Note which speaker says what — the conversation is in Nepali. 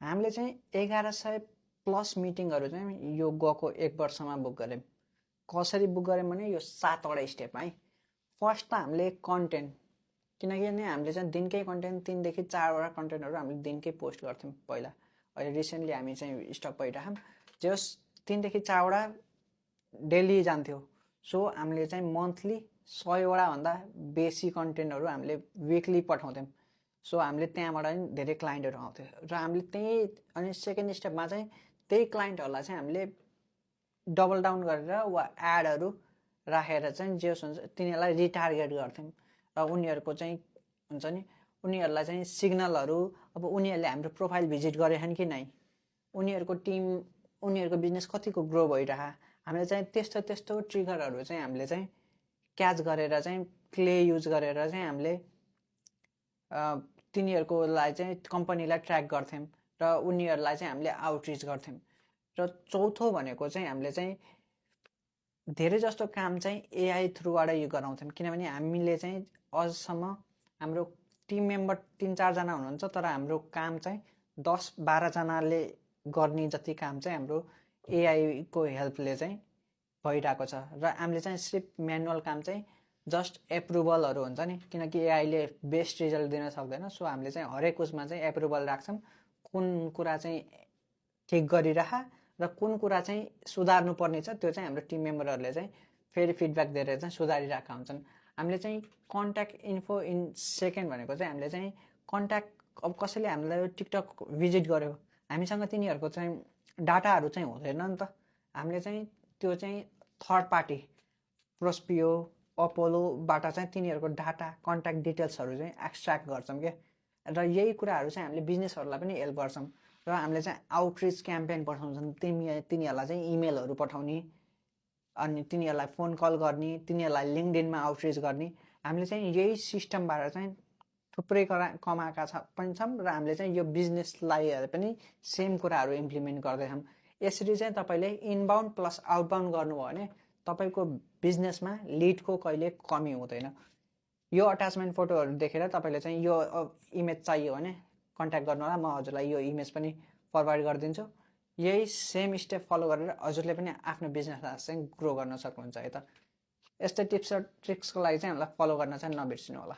Speaker 1: हामीले चाहिँ 1100 प्लस मिटिङहरू चाहिँ यो गएको 1 वर्षमा बुक गऱ्यौँ। कसरी बुक गऱ्यौँ भने यो 7वटा स्टेपमा है। फर्स्ट त हामीले कन्टेन्ट, किनकि नि हामीले चाहिँ दिनकै कन्टेन्ट 3 देखि 4वटा कन्टेन्टहरू हामीले दिनकै पोस्ट गर्थ्यौँ पहिला। अहिले रिसेन्टली हामी चाहिँ स्टप भइरहेछौँ। जस 3 देखि 4वटा डेली जान्थ्यो। सो हामीले चाहिँ मन्थली 100वटा भन्दा बेसी कन्टेन्टहरू हामीले विकली पठाउँथ्यौँ। सो हामीले त्यहाँबाट पनि धेरै क्लाइन्टहरू आउँथ्यो र हामीले त्यही अनि सेकेन्ड स्टेपमा चाहिँ त्यही क्लाइन्टहरूलाई चाहिँ हामीले डबल डाउन गरेर वा एडहरू राखेर चाहिँ जे हुन्छ तिनीहरूलाई रिटार्गेट गर्थ्यौँ र उनीहरूको चाहिँ हुन्छ नि उनीहरूलाई चाहिँ सिग्नलहरू, अब उनीहरूले हाम्रो प्रोफाइल भिजिट गरेछन् कि नै, उनीहरूको टिम उनीहरूको बिजनेस कतिको ग्रो भइरह, हामीले चाहिँ त्यस्तो ट्रिगरहरू चाहिँ हामीले चाहिँ क्याच गरेर चाहिँ क्ले युज गरेर चाहिँ हामीले तिनीहरूकोलाई चाहिँ कम्पनीलाई ट्र्याक गर्थ्यौँ र उनीहरूलाई चाहिँ हामीले आउटरिच गर्थ्यौँ। र चौथो भनेको चाहिँ हामीले चाहिँ धेरै जस्तो काम चाहिँ एआई थ्रुबाट यो गराउँथ्यौँ, किनभने हामीले चाहिँ अझसम्म हाम्रो टिम मेम्बर 3-4 जना हुनुहुन्छ, तर हाम्रो काम चाहिँ 10-12 जनाले गर्ने जति काम चाहिँ हाम्रो एआईको हेल्पले चाहिँ भइरहेको छ। र हामीले चाहिँ सिर्फ म्यानुअल काम चाहिँ जस्ट एप्रुभलहरू हुन्छ नि, किनकि एआईले बेस्ट रिजल्ट दिन सक्दैन। सो हामीले चाहिँ हरेक उसमा चाहिँ एप्रुभल राख्छौँ, कुन कुरा चाहिँ ठिक गरिरह र कुन कुरा चाहिँ सुधार्नु पर्ने छ त्यो चाहिँ हाम्रो टिम मेम्बरहरूले चाहिँ फेरि फिडब्याक दिएर चाहिँ सुधारिरहेका हुन्छन्। हामीले चाहिँ कन्ट्याक्ट इन्फो इन सेकेन्ड भनेको चाहिँ हामीले चाहिँ कन्ट्याक्ट, अब कसैले हामीलाई टिकटक भिजिट गर्यो, हामीसँग तिनीहरूको चाहिँ डाटाहरू चाहिँ हुँदैन नि त। हामीले चाहिँ त्यो चाहिँ थर्ड पार्टी प्रोस्पियो अपोलोबाट चाहिँ तिनीहरूको डाटा कन्ट्याक्ट डिटेल्सहरू चाहिँ एक्सट्र्याक्ट गर्छौँ क्या। र यही कुराहरू चाहिँ हामीले बिजनेसहरूलाई पनि हेल्प गर्छौँ। र हामीले चाहिँ आउटरिच क्याम्पेन पठाउँछौँ, तिनीहरूलाई चाहिँ इमेलहरू पठाउने, अनि तिनीहरूलाई फोन कल गर्ने, तिनीहरूलाई लिङ्कडिनमा आउटरिच गर्ने। हामीले चाहिँ यही सिस्टमबाट चाहिँ थुप्रै कमाएका पनि छौँ र हामीले चाहिँ यो बिजनेसलाई पनि सेम कुराहरू इम्प्लिमेन्ट गर्दैछौँ। यसरी चाहिँ तपाईँले इनबाउन्ड प्लस आउटबाउन्ड गर्नुभयो भने तपाईँको बिजनेसमा लिडको कहिले कमी हुँदैन। यो अट्याचमेन्ट फोटोहरू देखेर तपाईँले चाहिँ यो इमेज चाहियो भने कन्ट्याक्ट गर्नु होला, म हजुरलाई यो इमेज पनि फरवर्ड गरिदिन्छु। यही सेम स्टेप फलो गरेर हजुरले पनि आफ्नो बिजनेसलाई चाहिँ ग्रो गर्न सक्नुहुन्छ है त। यस्तै टिप्स र ट्रिक्सको लागि चाहिँ हामीलाई फलो गर्न चाहिँ नबिर्सिनु होला।